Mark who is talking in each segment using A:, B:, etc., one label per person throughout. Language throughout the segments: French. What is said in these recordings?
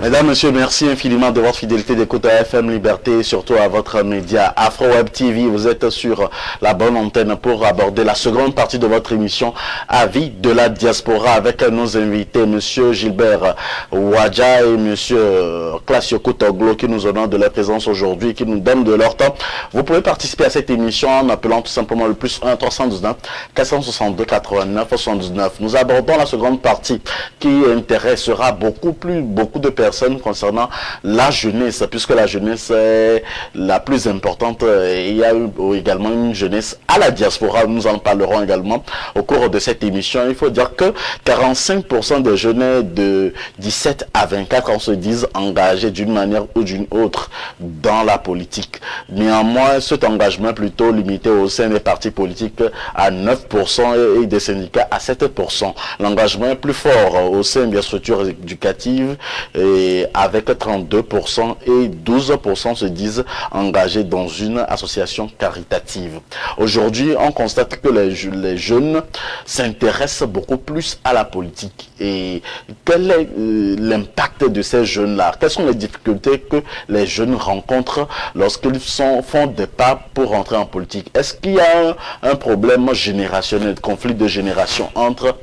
A: Mesdames, Messieurs, merci infiniment de votre fidélité d'écoute à FM Liberté et surtout à votre média Afro Web TV. Vous êtes sur la bonne antenne pour aborder la seconde partie de votre émission Avis de la diaspora avec nos invités, Monsieur Gilbert Ouadja et Monsieur Classio Koutoglo qui nous honorent de leur présence aujourd'hui, qui nous donnent de leur temps. Vous pouvez participer à cette émission en appelant tout simplement le plus 1 319 462 89 79. Nous abordons la seconde partie qui intéressera beaucoup de personnes concernant la jeunesse, puisque la jeunesse est la plus importante. Il y a également une jeunesse à la diaspora. Nous en parlerons également au cours de cette émission. Il faut dire que 45% des jeunes de 17 à 24 ans se disent engagés d'une manière ou d'une autre dans la politique. Néanmoins, cet engagement est plutôt limité au sein des partis politiques à 9% et des syndicats à 7%. L'engagement est plus fort au sein des structures éducatives et avec 32% et 12% se disent engagés dans une association caritative. Aujourd'hui, on constate que les jeunes s'intéressent beaucoup plus à la politique. Et quel est l'impact de ces jeunes-là? Quelles sont les difficultés que les jeunes rencontrent lorsqu'ils font des pas pour rentrer en politique? Est-ce qu'il y a un problème générationnel, de conflit de génération entre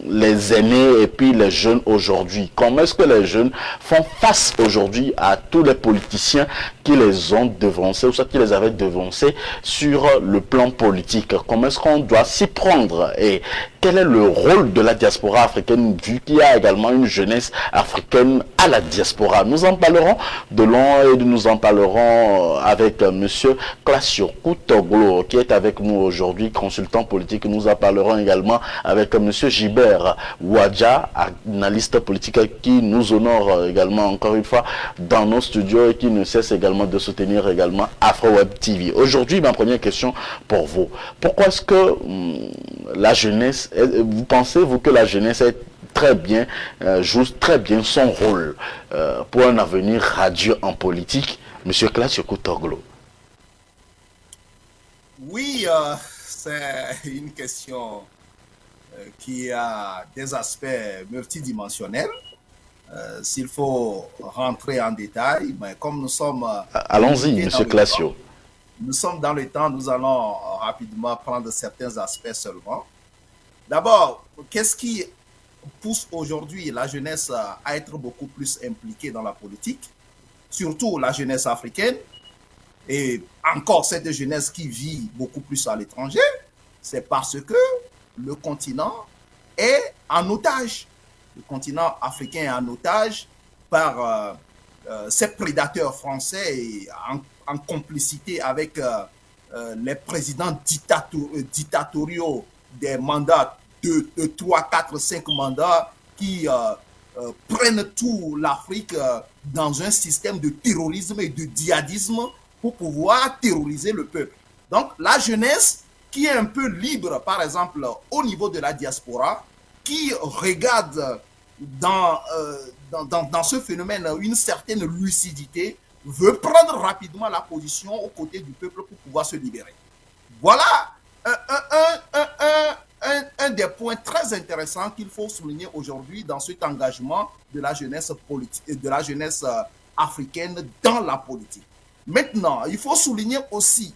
A: les aînés et puis les jeunes aujourd'hui? Comment est-ce que les jeunes font face aujourd'hui à tous les politiciens qui les ont devancés ou ceux qui les avaient devancés sur le plan politique? Comment est-ce qu'on doit s'y prendre et quel est le rôle de la diaspora africaine vu qu'il y a également une jeunesse africaine à la diaspora? Nous en parlerons de long et nous en parlerons avec monsieur Classio Koutoglo qui est avec nous aujourd'hui, consultant politique. Nous en parlerons également avec monsieur Gilbert Ouadja, analyste politique qui nous honore également encore une fois dans nos studios et qui ne cesse également de soutenir également Afro Web TV. Aujourd'hui, ma première question pour vous. Pourquoi est-ce que la jeunesse, vous pensez-vous que la jeunesse est très bien, joue très bien son rôle pour un avenir radieux en politique? Monsieur Classio Koutoglo.
B: Oui, c'est une question qui a des aspects multidimensionnels. S'il faut rentrer en détail, mais comme nous sommes...
A: Allons-y, monsieur Classio.
B: Nous sommes dans le temps, nous allons rapidement prendre certains aspects seulement. D'abord, qu'est-ce qui pousse aujourd'hui la jeunesse à être beaucoup plus impliquée dans la politique, surtout la jeunesse africaine, et encore cette jeunesse qui vit beaucoup plus à l'étranger? C'est parce que le continent est en otage. Le continent africain est en otage par ces prédateurs français et en complicité avec les présidents dictatoriaux des mandats de 3, 4, 5 mandats qui prennent tout l'Afrique dans un système de terrorisme et de djihadisme pour pouvoir terroriser le peuple. Donc la jeunesse qui est un peu libre, par exemple, au niveau de la diaspora, qui regarde dans ce phénomène une certaine lucidité, veut prendre rapidement la position aux côtés du peuple pour pouvoir se libérer. Voilà un des points très intéressants qu'il faut souligner aujourd'hui dans cet engagement de la jeunesse politique, de la jeunesse africaine dans la politique. Maintenant, il faut souligner aussi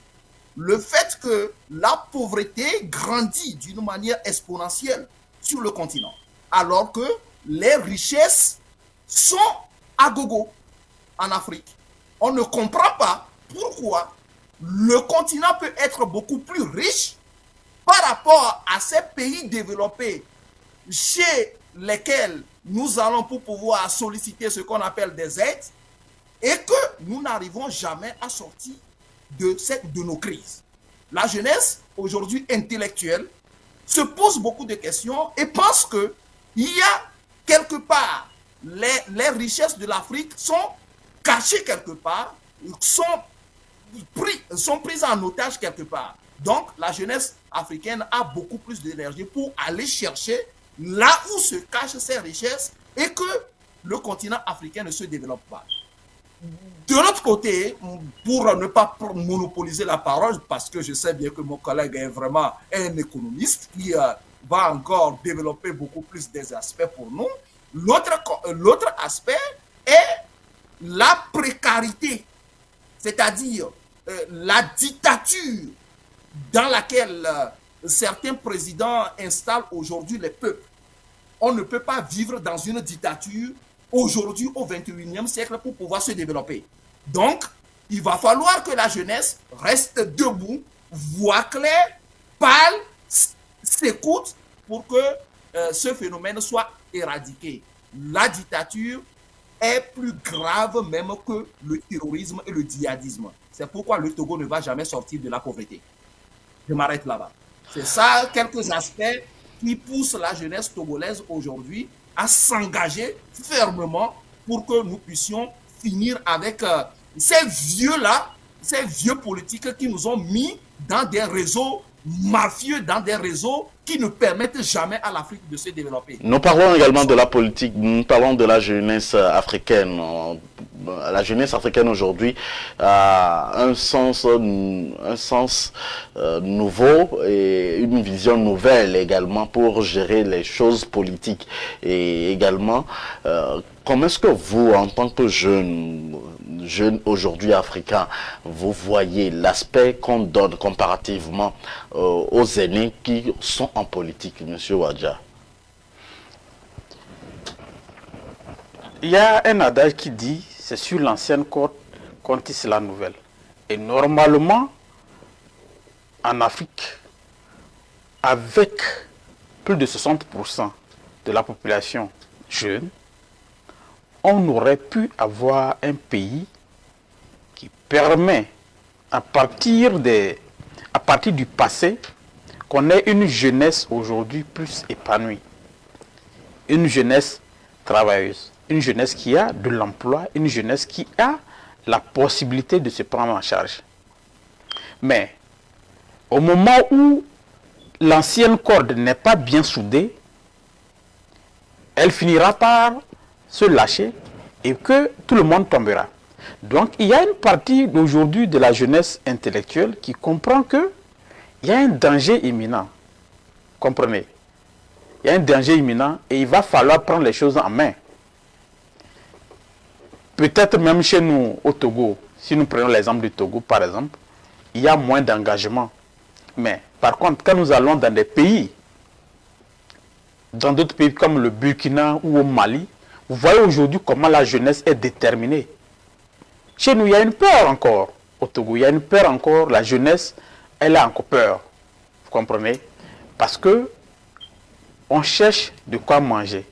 B: le fait que la pauvreté grandit d'une manière exponentielle sur le continent, alors que les richesses sont à gogo en Afrique. On ne comprend pas pourquoi le continent peut être beaucoup plus riche par rapport à ces pays développés chez lesquels nous allons pour pouvoir solliciter ce qu'on appelle des aides et que nous n'arrivons jamais à sortir de nos crises. La jeunesse, aujourd'hui intellectuelle, se pose beaucoup de questions et pense qu'il y a quelque part, les richesses de l'Afrique sont cachées quelque part, sont prises en otage quelque part. Donc, la jeunesse africaine a beaucoup plus d'énergie pour aller chercher là où se cachent ces richesses et que le continent africain ne se développe pas. De l'autre côté, pour ne pas monopoliser la parole, parce que je sais bien que mon collègue est vraiment un économiste qui va encore développer beaucoup plus des aspects pour nous, L'autre aspect est la précarité, c'est-à-dire la dictature dans laquelle certains présidents installent aujourd'hui les peuples. On ne peut pas vivre dans une dictature aujourd'hui au 21e siècle pour pouvoir se développer. Donc, il va falloir que la jeunesse reste debout, voit clair, parle, s'écoute pour que ce phénomène soit éradiqué. La dictature est plus grave même que le terrorisme et le djihadisme. C'est pourquoi le Togo ne va jamais sortir de la pauvreté. Je m'arrête là-bas. C'est ça, quelques aspects qui poussent la jeunesse togolaise aujourd'hui à s'engager fermement pour que nous puissions finir avec ces vieux-là, ces vieux politiques qui nous ont mis dans des réseaux mafieux, dans des réseaux qui ne permettent jamais à l'Afrique de se développer.
A: Nous parlons également de la politique, nous parlons de la jeunesse africaine. La jeunesse africaine aujourd'hui a un sens nouveau et une vision nouvelle également pour gérer les choses politiques. Et également, comment est-ce que vous, en tant que jeune aujourd'hui africain, vous voyez l'aspect qu'on donne comparativement aux aînés qui sont en politique, Monsieur Wadja?
C: Il y a un adage qui dit, c'est sur l'ancienne côte qu'on tisse la nouvelle. Et normalement, en Afrique, avec plus de 60% de la population jeune, on aurait pu avoir un pays qui permet, à partir du passé, qu'on ait une jeunesse aujourd'hui plus épanouie. Une jeunesse travailleuse. Une jeunesse qui a de l'emploi, une jeunesse qui a la possibilité de se prendre en charge. Mais au moment où l'ancienne corde n'est pas bien soudée, elle finira par se lâcher et que tout le monde tombera. Donc il y a une partie d'aujourd'hui de la jeunesse intellectuelle qui comprend que il y a un danger imminent. Comprenez? Il y a un danger imminent et il va falloir prendre les choses en main. Peut-être même chez nous au Togo, si nous prenons l'exemple du Togo par exemple, il y a moins d'engagement. Mais par contre, quand nous allons dans des pays, dans d'autres pays comme le Burkina ou au Mali, vous voyez aujourd'hui comment la jeunesse est déterminée. Chez nous, il y a une peur encore. Au Togo, il y a une peur encore. La jeunesse, elle a encore peur. Vous comprenez? Parce que on cherche de quoi manger.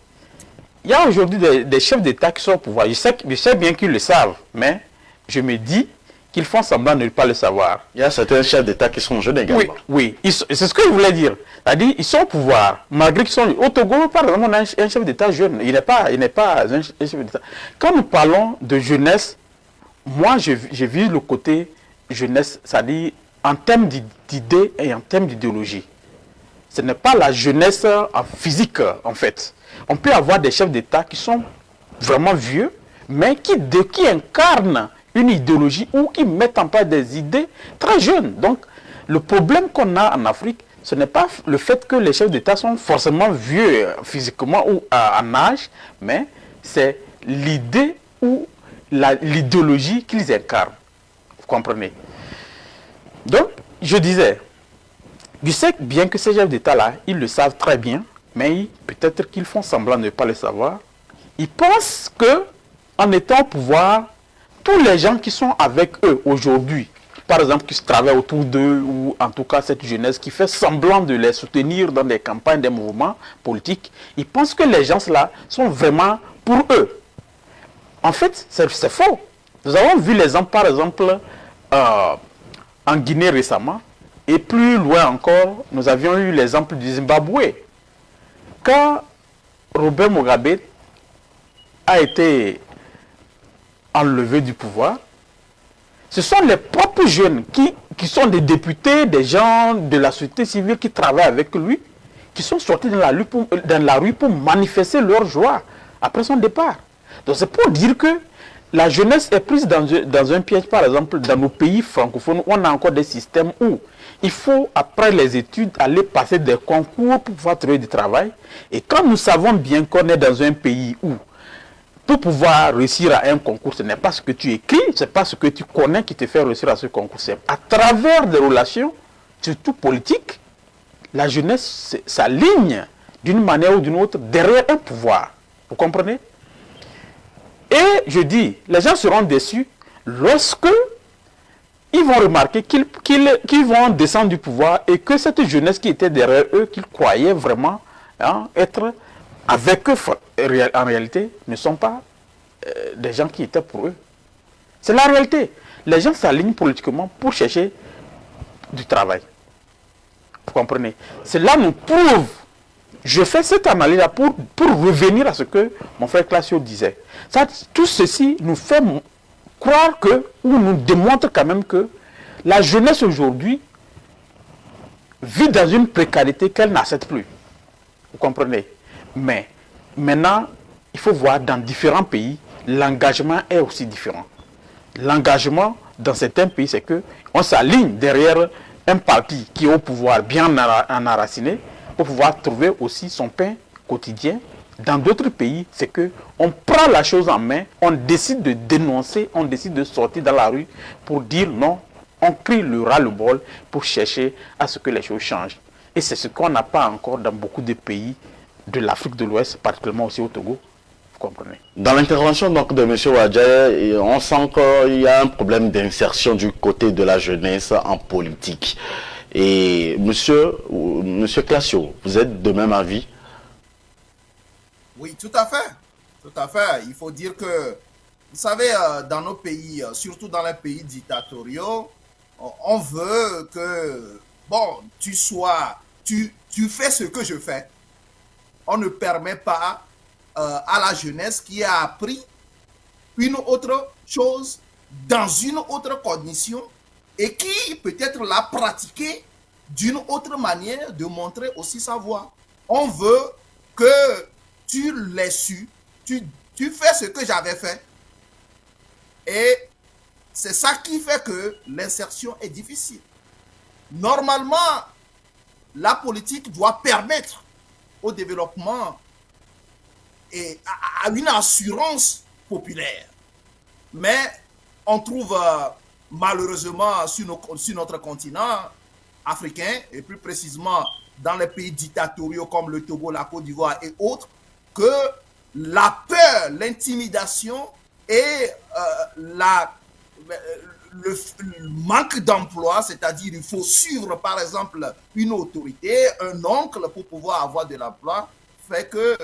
C: Il y a aujourd'hui des chefs d'État qui sont au pouvoir. Je sais bien qu'ils le savent, mais je me dis qu'ils font semblant de ne pas le savoir.
A: Il y a certains chefs d'État qui sont jeunes également.
C: Oui, c'est ce que je voulais dire. C'est-à-dire, ils sont au pouvoir, malgré qu'ils sont... Au Togo, par exemple, on a un chef d'État jeune. Il n'est pas un chef d'État. Quand nous parlons de jeunesse, moi, j'ai vu le côté jeunesse, c'est-à-dire en termes d'idées et en termes d'idéologie. Ce n'est pas la jeunesse en physique, en fait. On peut avoir des chefs d'État qui sont vraiment vieux, mais qui incarnent une idéologie ou qui mettent en place des idées très jeunes. Donc, le problème qu'on a en Afrique, ce n'est pas le fait que les chefs d'État sont forcément vieux physiquement ou en âge, mais c'est l'idée ou l'idéologie qu'ils incarnent. Vous comprenez? Donc, je disais, je sais bien que ces chefs d'État-là, ils le savent très bien, mais peut-être qu'ils font semblant de ne pas le savoir. Ils pensent que, en étant au pouvoir, tous les gens qui sont avec eux aujourd'hui, par exemple, qui se travaillent autour d'eux, ou en tout cas cette jeunesse qui fait semblant de les soutenir dans des campagnes, des mouvements politiques, ils pensent que les gens-là sont vraiment pour eux. En fait, c'est faux. Nous avons vu l'exemple, par exemple, en Guinée récemment, et plus loin encore, nous avions eu l'exemple du Zimbabwe. Quand Robert Mugabe a été enlevé du pouvoir, ce sont les propres jeunes qui sont des députés, des gens de la société civile qui travaillent avec lui, qui sont sortis dans la rue pour manifester leur joie après son départ. Donc c'est pour dire que la jeunesse est prise dans un piège, par exemple, dans nos pays francophones, où on a encore des systèmes où il faut, après les études, aller passer des concours pour pouvoir trouver du travail. Et quand nous savons bien qu'on est dans un pays où, pour pouvoir réussir à un concours, ce n'est pas ce que tu écris, ce n'est pas ce que tu connais qui te fait réussir à ce concours. C'est à travers des relations, surtout politiques, la jeunesse s'aligne d'une manière ou d'une autre derrière un pouvoir. Vous comprenez? Et je dis, les gens seront déçus lorsque ils vont remarquer qu'ils vont descendre du pouvoir et que cette jeunesse qui était derrière eux, qu'ils croyaient vraiment être avec eux, en réalité, ne sont pas des gens qui étaient pour eux. C'est la réalité. Les gens s'alignent politiquement pour chercher du travail. Vous comprenez? Cela nous prouve, je fais cette analyse-là pour revenir à ce que mon frère Classio disait. Tout ceci nous fait croire que, ou nous démontre quand même que la jeunesse aujourd'hui vit dans une précarité qu'elle n'accepte plus. Vous comprenez? Mais maintenant, il faut voir dans différents pays, l'engagement est aussi différent. L'engagement dans certains pays, c'est qu'on s'aligne derrière un parti qui est au pouvoir bien enraciné pour pouvoir trouver aussi son pain quotidien. Dans d'autres pays, c'est qu'on prend la chose en main, on décide de dénoncer, on décide de sortir dans la rue pour dire non, on crie le ras-le-bol pour chercher à ce que les choses changent. Et c'est ce qu'on n'a pas encore dans beaucoup de pays de l'Afrique de l'Ouest, particulièrement aussi au Togo. Vous comprenez?
A: Dans l'intervention donc de M. Wadja, on sent qu'il y a un problème d'insertion du côté de la jeunesse en politique. Et monsieur Classio, vous êtes de même avis?
B: Oui, tout à fait. Tout à fait. Il faut dire que, vous savez, dans nos pays, surtout dans les pays dictatoriaux, on veut que, bon, tu fais ce que je fais. On ne permet pas à la jeunesse qui a appris une autre chose dans une autre condition et qui peut-être l'a pratiqué d'une autre manière de montrer aussi sa voix. On veut que tu l'aies su, tu fais ce que j'avais fait. Et c'est ça qui fait que l'insertion est difficile. Normalement, la politique doit permettre au développement et à une assurance populaire. Mais on trouve malheureusement sur notre continent africain, et plus précisément dans les pays dictatoriaux comme le Togo, la Côte d'Ivoire et autres, que la peur, l'intimidation et le manque d'emploi, c'est-à-dire il faut suivre par exemple une autorité, un oncle pour pouvoir avoir de l'emploi, fait que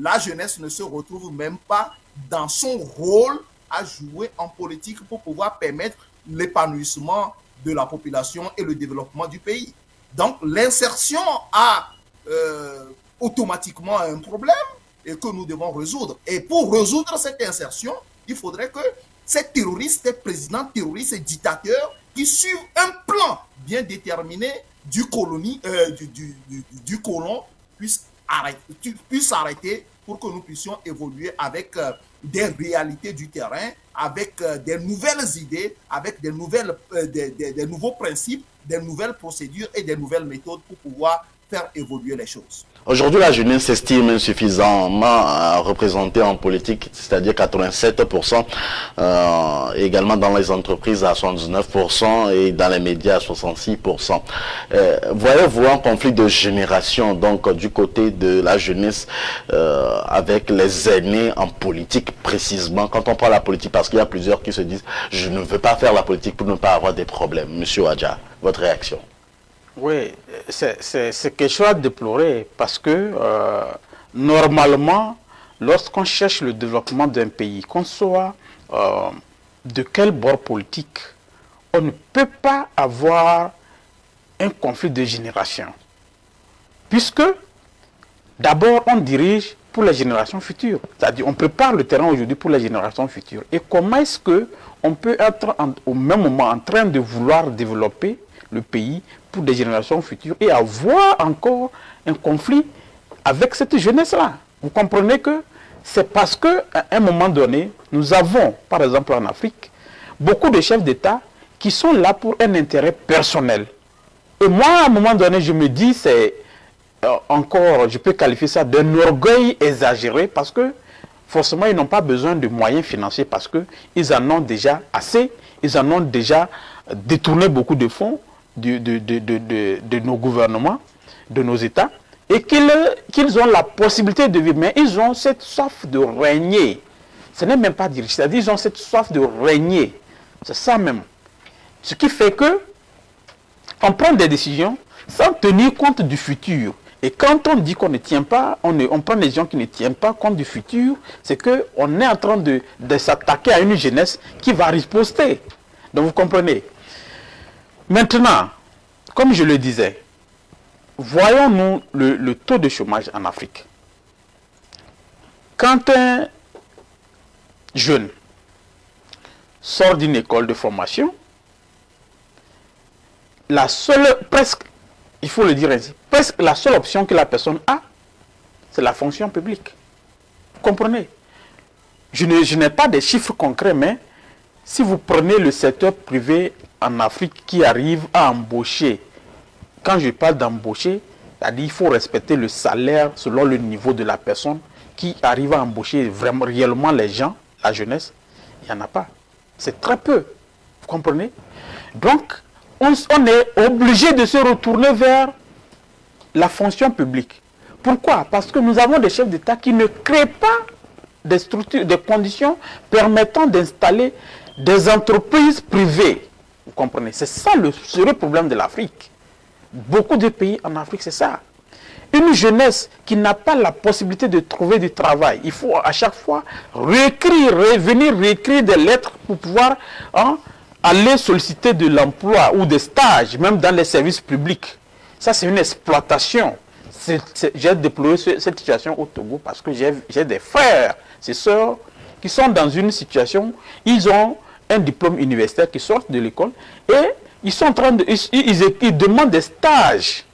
B: la jeunesse ne se retrouve même pas dans son rôle à jouer en politique pour pouvoir permettre l'épanouissement de la population et le développement du pays. Donc l'insertion a automatiquement un problème et que nous devons résoudre. Et pour résoudre cette insertion, il faudrait que ces terroristes, ces présidents terroristes et dictateurs qui suivent un plan bien déterminé du colon puissent arrêter pour que nous puissions évoluer avec des réalités du terrain, avec des nouvelles idées, avec des nouveaux principes, des nouvelles procédures et des nouvelles méthodes pour pouvoir faire évoluer les choses.
A: Aujourd'hui, la jeunesse s'estime insuffisamment représentée en politique, c'est-à-dire 87%, également dans les entreprises à 79% et dans les médias à 66%. Voyez-vous un conflit de génération donc du côté de la jeunesse avec les aînés en politique précisément? Quand on parle de la politique, parce qu'il y a plusieurs qui se disent « je ne veux pas faire la politique pour ne pas avoir des problèmes ». Monsieur Wadja, votre réaction?
C: Oui, c'est quelque chose à déplorer parce que normalement, lorsqu'on cherche le développement d'un pays, qu'on soit de quel bord politique, on ne peut pas avoir un conflit de génération. Puisque d'abord, on dirige pour les générations futures. C'est-à-dire, on prépare le terrain aujourd'hui pour les générations futures. Et comment est-ce qu'on peut être au même moment en train de vouloir développer le pays pour des générations futures et avoir encore un conflit avec cette jeunesse-là? Vous comprenez que c'est parce qu'à un moment donné, nous avons, par exemple en Afrique, beaucoup de chefs d'État qui sont là pour un intérêt personnel. Et moi, à un moment donné, je me dis, c'est encore, je peux qualifier ça d'un orgueil exagéré parce que forcément, ils n'ont pas besoin de moyens financiers parce qu'ils en ont déjà assez. Ils en ont déjà détourné beaucoup de fonds de nos gouvernements, de nos États, et qu'ils ont la possibilité de vivre. Mais ils ont cette soif de régner. Ce n'est même pas dire, c'est-à-dire qu'ils ont cette soif de régner. C'est ça même. Ce qui fait que on prend des décisions sans tenir compte du futur. Et quand on dit qu'on ne tient pas, on prend des gens qui ne tiennent pas compte du futur, c'est qu'on est en train de s'attaquer à une jeunesse qui va riposter. Donc vous comprenez. Maintenant, comme je le disais, voyons-nous le taux de chômage en Afrique. Quand un jeune sort d'une école de formation, la seule, presque, il faut le dire ainsi, presque la seule option que la personne a, c'est la fonction publique. Vous comprenez? Je n'ai pas de chiffres concrets, mais si vous prenez le secteur privé en Afrique qui arrive à embaucher, quand je parle d'embaucher, c'est-à-dire qu'il faut respecter le salaire selon le niveau de la personne qui arrive à embaucher vraiment réellement les gens, la jeunesse, il n'y en a pas. C'est très peu. Vous comprenez? Donc, on est obligé de se retourner vers la fonction publique. Pourquoi? Parce que nous avons des chefs d'État qui ne créent pas des structures, des conditions permettant d'installer des entreprises privées. Vous comprenez? C'est ça le sérieux problème de l'Afrique. Beaucoup de pays en Afrique, c'est ça. Une jeunesse qui n'a pas la possibilité de trouver du travail, il faut à chaque fois venir réécrire des lettres pour pouvoir aller solliciter de l'emploi ou des stages, même dans les services publics. Ça, c'est une exploitation. J'ai déploré cette situation au Togo parce que j'ai des frères, des sœurs qui sont dans une situation, ils ont un diplôme universitaire, qui sortent de l'école et ils sont en train de, ils demandent des stages.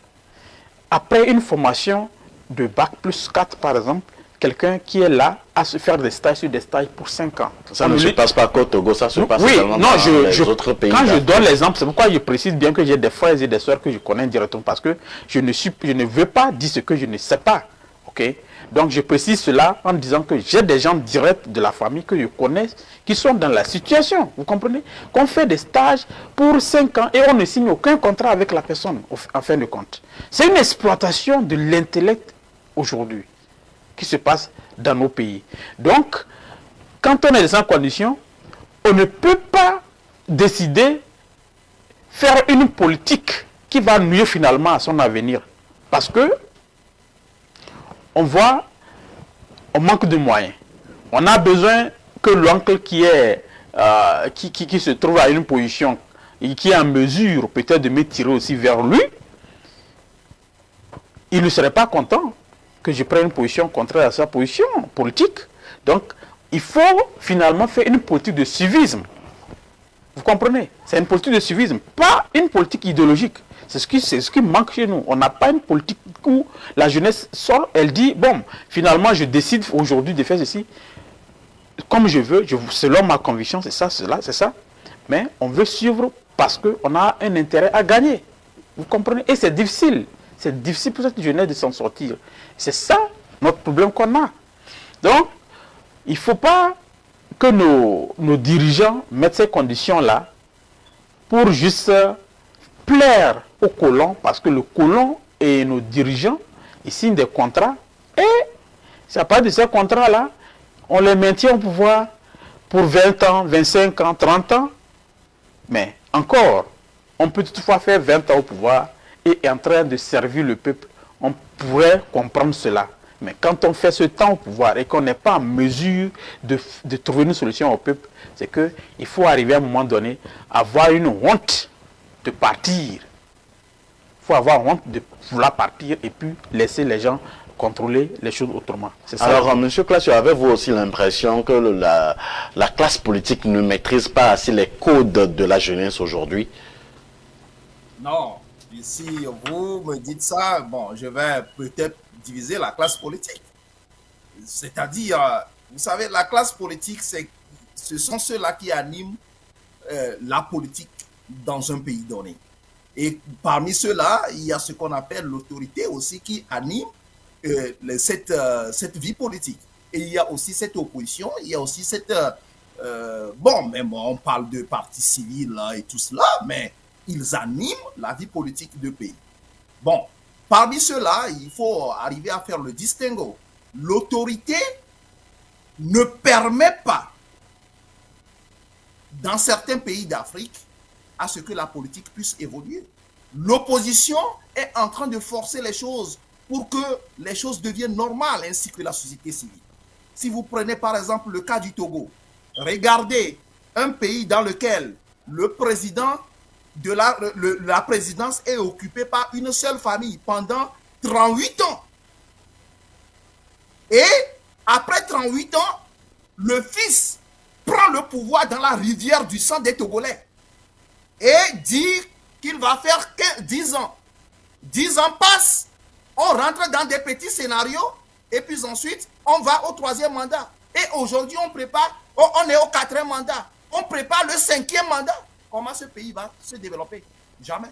C: Après une formation de bac plus 4 par exemple, quelqu'un qui est là à se faire des stages sur des stages pour 5 ans.
A: Ça ne se passe pas qu'au Togo, ça se passe également dans les autres pays.
C: Quand je donne l'exemple, c'est pourquoi je précise bien que j'ai des frères et des soeurs que je connais directement, parce que je ne veux pas dire ce que je ne sais pas. Okay? Donc je précise cela en disant que j'ai des gens directs de la famille que je connais qui sont dans la situation, vous comprenez? Qu'on fait des stages pour 5 ans et on ne signe aucun contrat avec la personne en fin de compte. C'est une exploitation de l'intellect aujourd'hui qui se passe dans nos pays. Donc, quand on est dans ces conditions, on ne peut pas décider faire une politique qui va nuire finalement à son avenir. Parce que on voit, on manque de moyens. On a besoin que l'oncle qui se trouve à une position et qui est en mesure peut-être de me tirer aussi vers lui, il ne serait pas content que je prenne une position contraire à sa position politique. Donc, il faut finalement faire une politique de civisme. Vous comprenez? C'est une politique de civisme, pas une politique idéologique. C'est ce qui manque chez nous. On n'a pas une politique où la jeunesse sort, elle dit, bon, finalement, je décide aujourd'hui de faire ceci comme je veux, selon ma conviction, c'est ça, c'est ça. Mais on veut suivre parce qu'on a un intérêt à gagner. Vous comprenez? Et c'est difficile. C'est difficile pour cette jeunesse de s'en sortir. C'est ça notre problème qu'on a. Donc, il ne faut pas que nos dirigeants mettent ces conditions-là pour juste plaire aux colons, parce que le colon et nos dirigeants, ils signent des contrats, et c'est à part de ces contrats-là, on les maintient au pouvoir pour 20 ans, 25 ans, 30 ans. Mais encore, on peut toutefois faire 20 ans au pouvoir et en train de servir le peuple. On pourrait comprendre cela. Mais quand on fait ce temps au pouvoir et qu'on n'est pas en mesure de trouver une solution au peuple, c'est qu'il faut arriver à un moment donné à avoir une honte de partir. Il faut avoir honte de vouloir partir et puis laisser les gens contrôler les choses autrement. Ça.
A: Alors, M. Classieux, avez-vous aussi l'impression que la classe politique ne maîtrise pas assez les codes de la jeunesse aujourd'hui?
B: Non. Si vous me dites ça, bon, je vais peut-être diviser la classe politique. C'est-à-dire, vous savez, la classe politique, ce sont ceux-là qui animent la politique dans un pays donné. Et parmi ceux-là, il y a ce qu'on appelle l'autorité aussi qui anime cette vie politique. Et il y a aussi cette opposition, il y a aussi cette... bon, même on parle de partis civils là, et tout cela, mais ils animent la vie politique du pays. Bon, parmi ceux-là, il faut arriver à faire le distinguo. L'autorité ne permet pas, dans certains pays d'Afrique, à ce que la politique puisse évoluer. L'opposition est en train de forcer les choses pour que les choses deviennent normales, ainsi que la société civile. Si vous prenez par exemple le cas du Togo, regardez un pays dans lequel le président de la présidence est occupé par une seule famille pendant 38 ans. Et après 38 ans, le fils prend le pouvoir dans la rivière du sang des Togolais et dit qu'il va faire 10 ans. 10 ans passent, on rentre dans des petits scénarios et puis ensuite, on va au 3e mandat. Et aujourd'hui, on prépare, on est au 4e mandat. On prépare le 5e mandat. Comment ce pays va se développer? Jamais.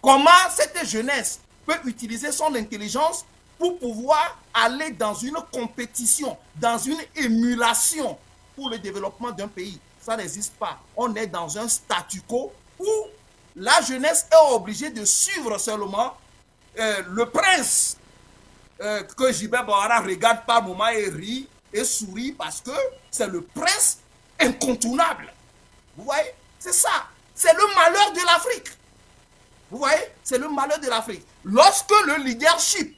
B: Comment cette jeunesse peut utiliser son intelligence pour pouvoir aller dans une compétition, dans une émulation pour le développement d'un pays? Ça n'existe pas. On est dans un statu quo où la jeunesse est obligée de suivre seulement le prince que Gilbert Bouara regarde par moment et rit et sourit parce que c'est le prince incontournable. Vous voyez? C'est ça. C'est le malheur de l'Afrique. Vous voyez? C'est le malheur de l'Afrique. Lorsque le leadership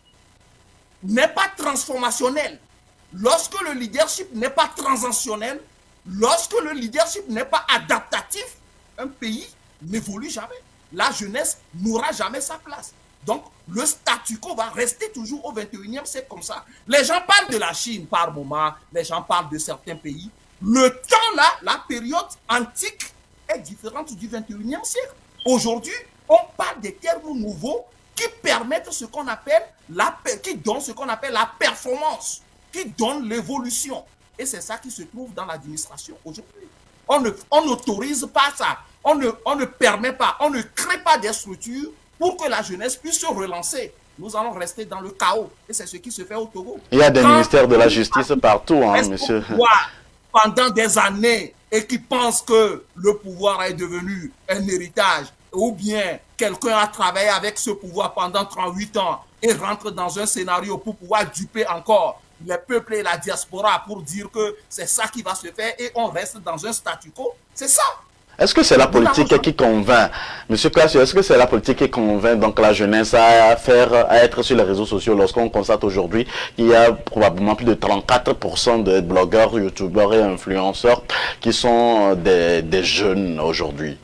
B: n'est pas transformationnel, lorsque le leadership n'est pas transactionnel, lorsque le leadership n'est pas adaptatif, un pays n'évolue jamais. La jeunesse n'aura jamais sa place. Donc, le statu quo va rester toujours au 21e siècle comme ça. Les gens parlent de la Chine par moment, les gens parlent de certains pays. Le temps là, la période antique est différente du 21e siècle. Aujourd'hui, on parle des termes nouveaux qui permettent ce qu'on appelle qui donnent ce qu'on appelle la performance, qui donnent l'évolution. Et c'est ça qui se trouve dans l'administration aujourd'hui. On n'autorise pas ça. On ne permet pas, on ne crée pas des structures pour que la jeunesse puisse se relancer. Nous allons rester dans le chaos. Et c'est ce qui se fait au Togo.
A: Il y a des ministères de la justice partout, hein, monsieur.
B: Pendant des années et qui pensent que le pouvoir est devenu un héritage, ou bien quelqu'un a travaillé avec ce pouvoir pendant 38 ans et rentre dans un scénario pour pouvoir duper encore les peuples et la diaspora pour dire que c'est ça qui va se faire et on reste dans un statu quo. C'est ça.
A: Est-ce que c'est la politique qui convainc, Monsieur Cassio, est-ce que c'est la politique qui convainc donc la jeunesse à être sur les réseaux sociaux lorsqu'on constate aujourd'hui qu'il y a probablement plus de 34% de blogueurs, youtubeurs et influenceurs qui sont des jeunes aujourd'hui?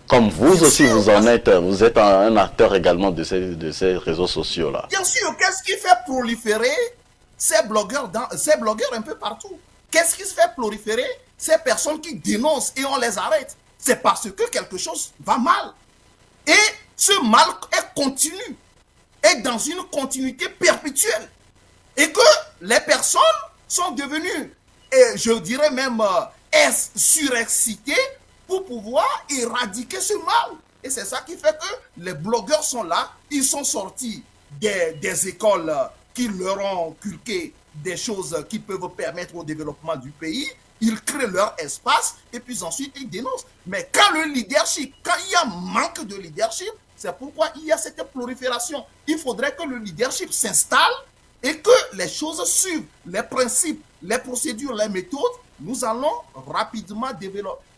A: Comme vous aussi, vous êtes un acteur également de ces réseaux sociaux-là.
B: Bien sûr, qu'est-ce qui fait proliférer ces blogueurs un peu partout? Qu'est-ce qui se fait proliférer ces personnes qui dénoncent et on les arrête? C'est parce que quelque chose va mal. Et ce mal est continu, est dans une continuité perpétuelle. Et que les personnes sont devenues, et je dirais même, surexcitées pour pouvoir éradiquer ce mal. Et c'est ça qui fait que les blogueurs sont là, ils sont sortis des écoles qui leur ont inculqué des choses qui peuvent permettre au développement du pays, ils créent leur espace et puis ensuite ils dénoncent. Mais quand le leadership, quand il y a manque de leadership, c'est pourquoi il y a cette prolifération. Il faudrait que le leadership s'installe et que les choses suivent, les principes, les procédures, les méthodes. Nous allons rapidement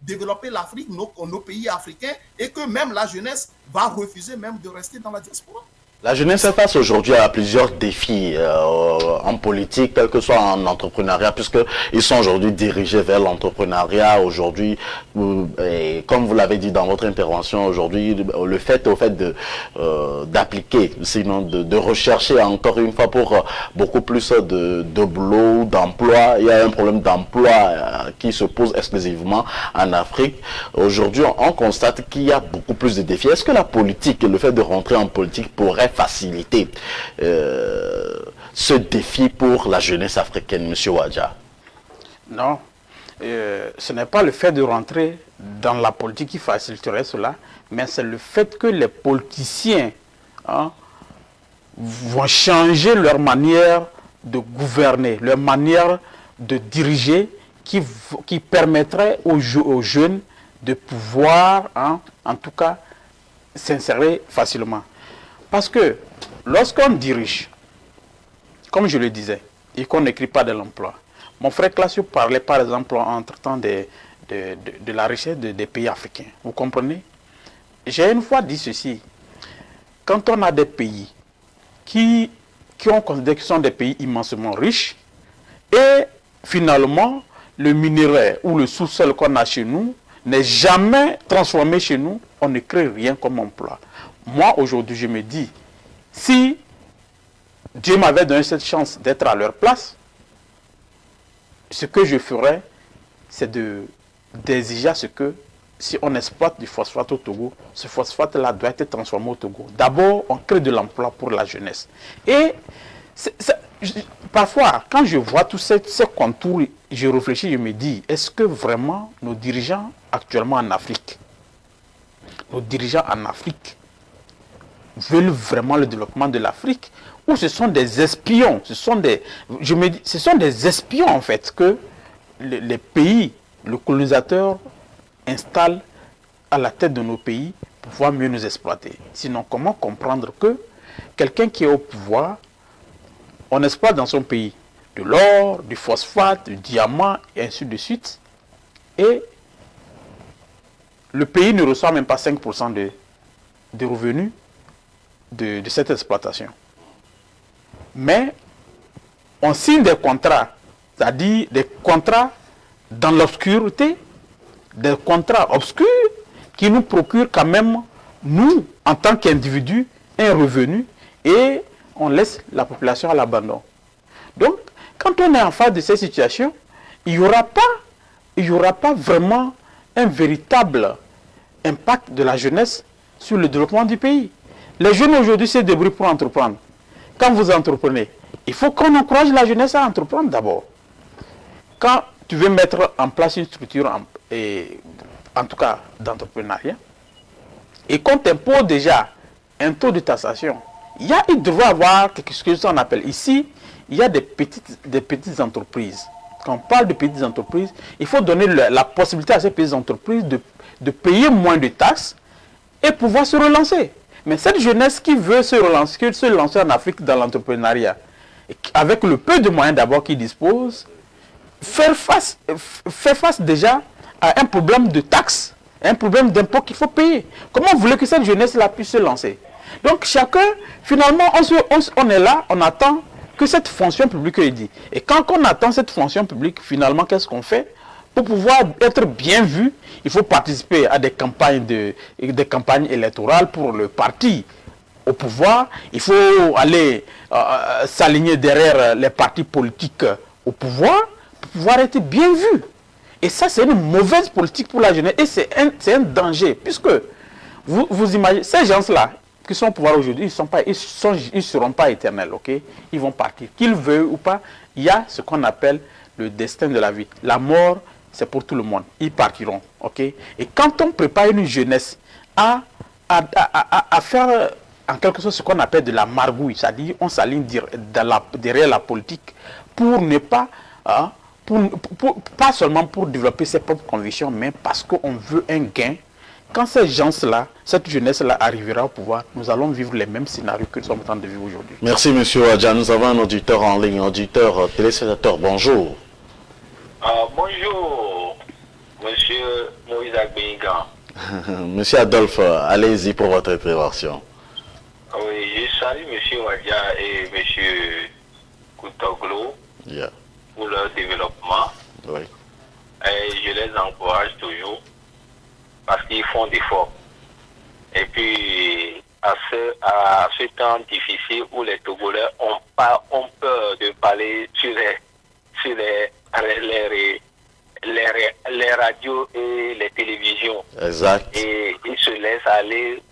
B: développer l'Afrique, nos pays africains, et que même la jeunesse va refuser même de rester dans la diaspora.
A: La jeunesse est face aujourd'hui à plusieurs défis en politique, quel que soit en entrepreneuriat, puisqu'ils sont aujourd'hui dirigés vers l'entrepreneuriat aujourd'hui. Et comme vous l'avez dit dans votre intervention aujourd'hui, le fait d'appliquer, sinon de rechercher encore une fois pour beaucoup plus de boulot, d'emploi. Il y a un problème d'emploi qui se pose exclusivement en Afrique. Aujourd'hui, on constate qu'il y a beaucoup plus de défis. Est-ce que la politique, le fait de rentrer en politique pourrait faciliter ce défi pour la jeunesse africaine, M. Wadja?
C: Non. ce n'est pas le fait de rentrer dans la politique qui faciliterait cela, mais c'est le fait que les politiciens vont changer leur manière de gouverner, leur manière de diriger, qui permettrait aux jeunes de pouvoir, en tout cas, s'insérer facilement. Parce que lorsqu'on dirige, comme je le disais, et qu'on n'écrit pas de l'emploi, mon frère Classio parlait par exemple entre-temps de la richesse des pays africains. Vous comprenez? J'ai une fois dit ceci. Quand on a des pays qui ont considéré qu'ils sont des pays immensement riches, et finalement, le minerai ou le sous-sol qu'on a chez nous n'est jamais transformé chez nous, on ne crée rien comme emploi. Moi, aujourd'hui, je me dis, si Dieu m'avait donné cette chance d'être à leur place, ce que je ferais, c'est d'exiger à ce que, si on exploite du phosphate au Togo, ce phosphate-là doit être transformé au Togo. D'abord, on crée de l'emploi pour la jeunesse. Et parfois, quand je vois tous ces contours, je réfléchis, je me dis, est-ce que vraiment nos dirigeants actuellement en Afrique, veulent vraiment le développement de l'Afrique, ou ce sont des espions, je me dis, ce sont des espions en fait que les pays, le colonisateur installe à la tête de nos pays pour pouvoir mieux nous exploiter. Sinon, comment comprendre que quelqu'un qui est au pouvoir, on exploite dans son pays de l'or, du phosphate, du diamant, et ainsi de suite, et le pays ne reçoit même pas 5% de revenus de cette exploitation. Mais on signe des contrats, c'est-à-dire des contrats dans l'obscurité, des contrats obscurs qui nous procurent quand même, nous, en tant qu'individus, un revenu, et on laisse la population à l'abandon. Donc, quand on est en face de ces situations, il n'y aura pas vraiment un véritable impact de la jeunesse sur le développement du pays. Les jeunes aujourd'hui se débrouillent pour entreprendre. Quand vous entreprenez, il faut qu'on encourage la jeunesse à entreprendre d'abord. Quand tu veux mettre en place une structure, en tout cas d'entrepreneuriat, et qu'on t'impose déjà un taux de taxation, il devrait y avoir quelque chose qu'on appelle ici, il y a des petites entreprises. Quand on parle de petites entreprises, il faut donner la possibilité à ces petites entreprises de payer moins de taxes et pouvoir se relancer. Mais cette jeunesse qui veut se lancer en Afrique dans l'entrepreneuriat, avec le peu de moyens d'abord qu'ils disposent, fait face déjà à un problème de taxes, un problème d'impôts qu'il faut payer. Comment vous voulez que cette jeunesse-là puisse se lancer? Donc chacun, finalement, on est là, on attend que cette fonction publique est dit. Et quand on attend cette fonction publique, finalement, qu'est-ce qu'on fait? Pour pouvoir être bien vu, il faut participer à des campagnes électorales pour le parti au pouvoir. Il faut aller s'aligner derrière les partis politiques au pouvoir pour pouvoir être bien vu. Et ça, c'est une mauvaise politique pour la jeunesse. Et c'est un danger, puisque vous imaginez, ces gens-là qui sont au pouvoir aujourd'hui, ils ne seront pas éternels, ok? Ils vont partir. Qu'ils veuillent ou pas, il y a ce qu'on appelle le destin de la vie. La mort, c'est pour tout le monde. Ils partiront, ok? Et quand on prépare une jeunesse à faire en quelque sorte ce qu'on appelle de la margouille, c'est-à-dire on s'aligne derrière la politique pour ne pas, pas seulement pour développer ses propres convictions, mais parce qu'on veut un gain. Quand ces gens-là, cette jeunesse-là arrivera au pouvoir, nous allons vivre les mêmes scénarios que nous sommes en train de vivre aujourd'hui.
A: Merci, monsieur Adja. Nous avons un auditeur en ligne, auditeur téléspectateur. Bonjour.
D: Bonjour, monsieur Moïse Agbenga.
A: Monsieur Adolphe, allez-y pour votre intervention.
D: Oui, je salue monsieur Wadia et monsieur Koutoglo pour leur développement.
A: Oui.
D: Et je les encourage toujours parce qu'ils font des efforts. Et puis, à ce temps difficile où les Togolais ont peur de parler sur les radios et les télévisions.
A: Exact.
D: Et ils se laissent aller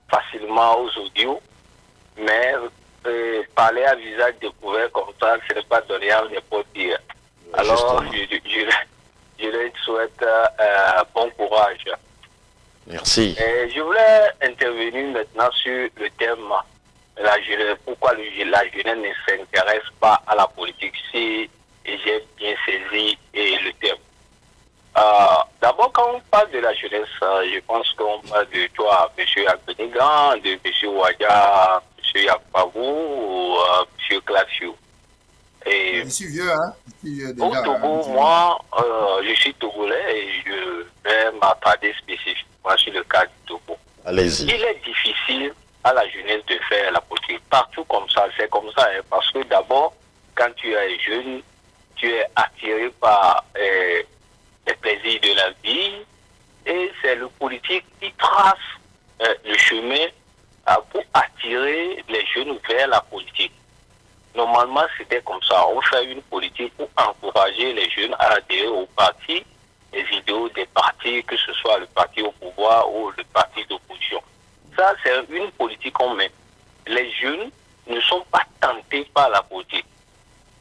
D: facilement aux audios, mais parler à visage découvert comme ça, ce n'est pas donné à n'importe qui. Alors, je leur souhaite bon courage.
A: Merci.
D: Et je voulais intervenir maintenant sur le thème la jeunesse, pourquoi la jeunesse ne s'intéresse pas à la politique, si j'ai bien saisi le thème. D'abord, quand on parle de la jeunesse, je pense qu'on parle de toi, M. Abenigan, de M. Ouadia, M. Yakpavou ou M. Classio. Et
B: Je suis vieux, hein? Je suis vieux déjà,
D: au Togo, moi, je suis togolais et je vais m'attarder spécifiquement sur le cas du Togo.
A: Allez-y.
D: Il est difficile à la jeunesse de faire la politique. Partout comme ça, c'est comme ça. Hein, parce que d'abord, quand tu es jeune, tu es attiré par les plaisirs de la vie. Et c'est le politique qui trace le chemin pour attirer les jeunes vers la politique. Normalement, c'était comme ça. On fait une politique pour encourager les jeunes à adhérer au parti, les idéaux des partis, que ce soit le parti au pouvoir ou le parti d'opposition. Ça, c'est une politique qu'on met. Les jeunes ne sont pas tentés par la politique.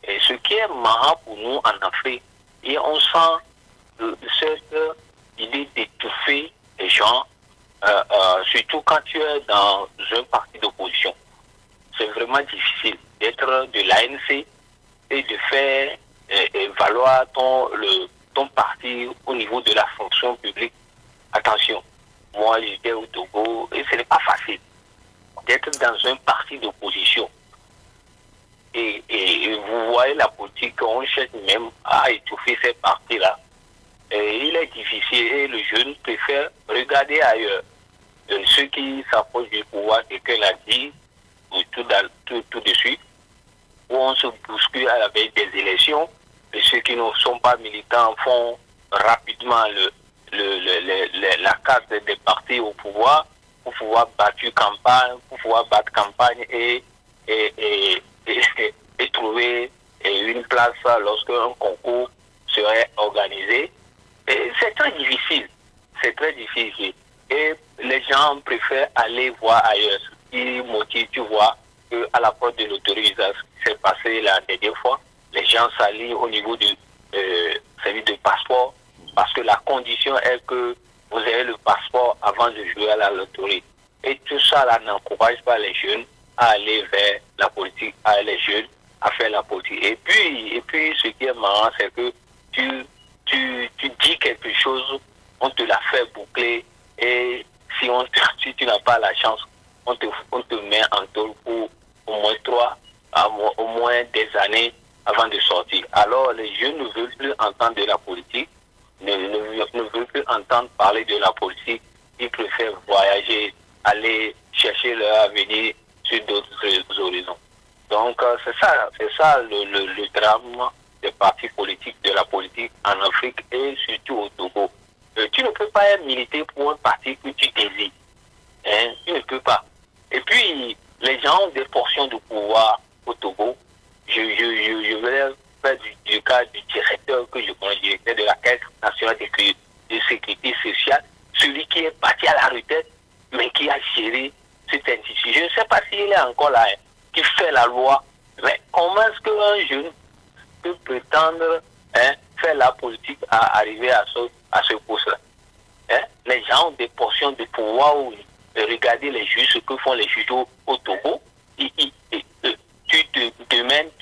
D: Et ce qui est marrant pour nous en Afrique, et on sent cette idée d'étouffer les gens, surtout quand tu es dans un parti d'opposition. C'est vraiment difficile d'être de l'ANC et de faire valoir ton parti au niveau de la fonction publique. Attention, moi j'étais au Togo et ce n'est pas facile d'être dans un parti d'opposition. Et vous voyez la politique, on cherche même à étouffer ces partis-là. Et il est difficile et le jeune préfère regarder ailleurs. Ceux qui s'approchent du pouvoir, quelqu'un l'a dit, tout de suite, où on se bouscule à la veille des élections, et ceux qui ne sont pas militants font rapidement la carte des partis au pouvoir pour pouvoir battre campagne et trouver une place lorsqu'un concours serait organisé. C'est très difficile. C'est très difficile. Et les gens préfèrent aller voir ailleurs. Ce qui motive, tu vois, qu'à la porte de l'autorisation, c'est passé la dernière fois, les gens s'allient au niveau du service de passeport parce que la condition est que vous ayez le passeport avant de jouer à la loterie. Et tout ça là n'encourage pas les jeunes à aller vers la politique, à les jeunes à faire la politique. Et puis ce qui est marrant, c'est que tu dis quelque chose, on te la fait boucler et si tu n'as pas la chance, on te met en tôle pour au moins des années avant de sortir. Alors les jeunes ne veulent plus entendre de la politique, ne veulent plus entendre parler de la politique, ils préfèrent voyager, aller chercher leur avenir sur d'autres horizons. Donc c'est ça le drame des partis politiques, de la politique en Afrique et surtout au Togo. Tu ne peux pas militer pour un parti que tu désires. Hein? Tu ne peux pas. Et puis, les gens ont des portions de pouvoir au Togo. Je vais faire du cas du directeur que je connais, directeur de la Caisse nationale de sécurité sociale, celui qui est parti à la retraite, mais qui a géré cette institution. Je ne sais pas s'il est encore là, hein, qui fait la loi. Mais comment est-ce qu'un jeune peut prétendre faire la politique à arriver à ce poste-là? Hein? Les gens ont des portions de pouvoir où regardez les juges, ce que font les juges au Togo. Tu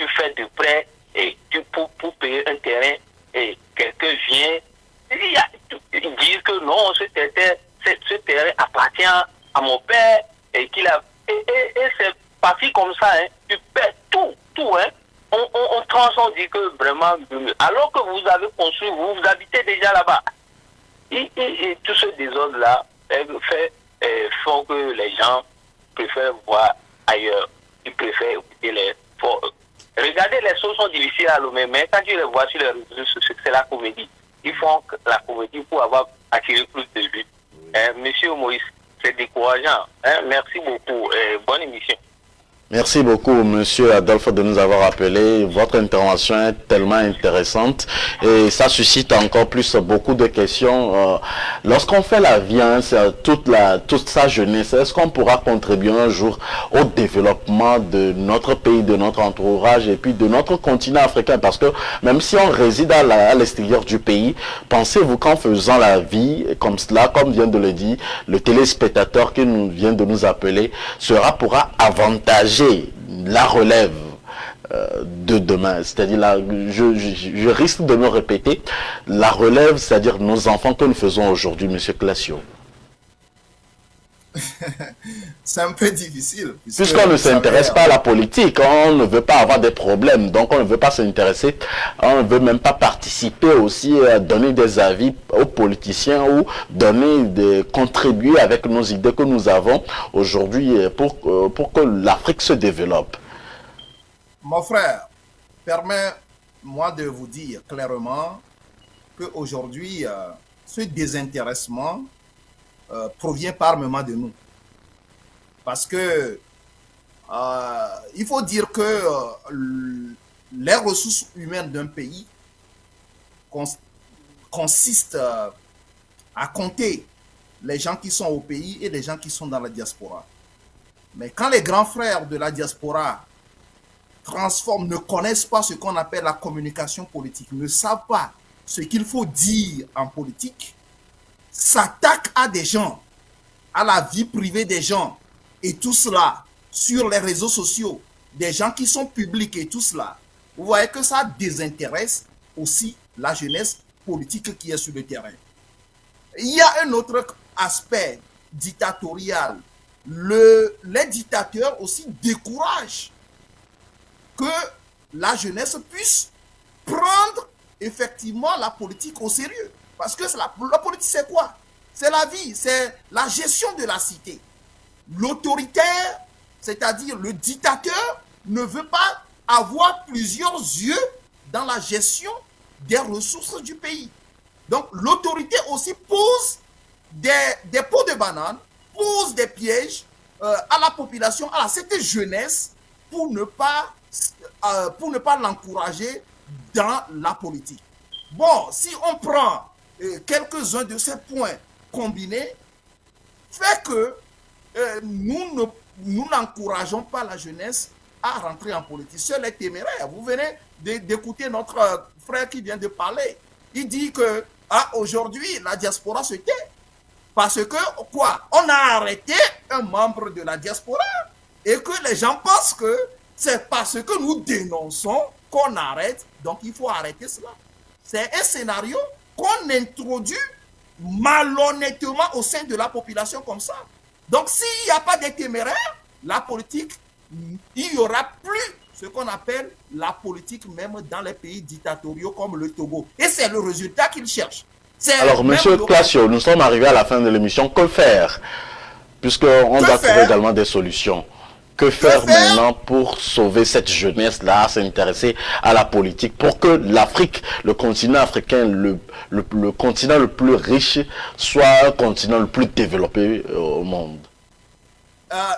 D: fais de prêt et pour payer un terrain et quelqu'un vient, ils disent que non, ce terrain appartient à mon père et qu'il a. Et c'est parti comme ça, hein. Tu perds tout, hein. On transforme, on dit que vraiment, alors que vous avez construit, vous habitez déjà là-bas. Et tout ce désordre-là font que les gens préfèrent voir ailleurs. Ils préfèrent écouter les forts. Regardez, les choses sont difficiles à l'homme, mais quand tu les vois sur les réseaux sociaux, c'est la comédie. Ils font la comédie pour avoir attiré plus de vues. Monsieur Moïse, c'est décourageant. Hein? Merci beaucoup. Bonne émission.
A: Merci beaucoup, Monsieur Adolphe, de nous avoir appelé. Votre intervention est tellement intéressante et ça suscite encore plus beaucoup de questions. Lorsqu'on fait la vie, hein, toute sa jeunesse, est-ce qu'on pourra contribuer un jour au développement de notre pays, de notre entourage et puis de notre continent africain? Parce que même si on réside à l'extérieur du pays, pensez-vous qu'en faisant la vie comme cela, comme vient de le dire le téléspectateur qui vient de nous appeler, pourra avantager la relève de demain, c'est-à-dire là, je risque de me répéter, la relève, c'est-à-dire nos enfants que nous faisons aujourd'hui, Monsieur Classio.
B: C'est un peu difficile.
A: Puisqu'on ne s'intéresse pas à la politique, on ne veut pas avoir des problèmes, donc on ne veut pas s'intéresser, on ne veut même pas participer aussi à donner des avis aux politiciens ou contribuer avec nos idées que nous avons aujourd'hui pour que l'Afrique se développe.
B: Mon frère, permets-moi de vous dire clairement qu'aujourd'hui, ce désintéressement provient par moment de nous. Parce que il faut dire que les ressources humaines d'un pays consistent à compter les gens qui sont au pays et les gens qui sont dans la diaspora. Mais quand les grands frères de la diaspora ne connaissent pas ce qu'on appelle la communication politique, ne savent pas ce qu'il faut dire en politique, s'attaquent à des gens, à la vie privée des gens, et tout cela sur les réseaux sociaux, des gens qui sont publics et tout cela, vous voyez que ça désintéresse aussi la jeunesse politique qui est sur le terrain. Il y a un autre aspect dictatorial. Les dictateurs aussi découragent que la jeunesse puisse prendre effectivement la politique au sérieux. Parce que la politique, c'est quoi? C'est la vie, c'est la gestion de la cité. L'autoritaire, c'est-à-dire le dictateur, ne veut pas avoir plusieurs yeux dans la gestion des ressources du pays. Donc l'autorité aussi pose des pots de banane, pose des pièges à la population, à cette jeunesse, pour ne pas l'encourager dans la politique. Bon, si on prend quelques-uns de ces points combinés, fait que nous n'encourageons pas la jeunesse à rentrer en politique. Seul est téméraire. Vous venez d'écouter notre frère qui vient de parler. Il dit que aujourd'hui, la diaspora se tait. Parce que, quoi? On a arrêté un membre de la diaspora et que les gens pensent que c'est parce que nous dénonçons qu'on arrête. Donc, il faut arrêter cela. C'est un scénario qu'on introduit malhonnêtement au sein de la population comme ça. Donc, s'il n'y a pas de téméraires, la politique, il n'y aura plus ce qu'on appelle la politique même dans les pays dictatoriaux comme le Togo. Et c'est le résultat qu'ils cherchent.
A: Alors, Monsieur Classio, nous sommes arrivés à la fin de l'émission. Que faire? Puisqu'on doit trouver également des solutions. Que faire maintenant pour sauver cette jeunesse-là, à s'intéresser à la politique, pour que l'Afrique, le continent africain, le continent le plus riche, soit un continent le plus développé au monde?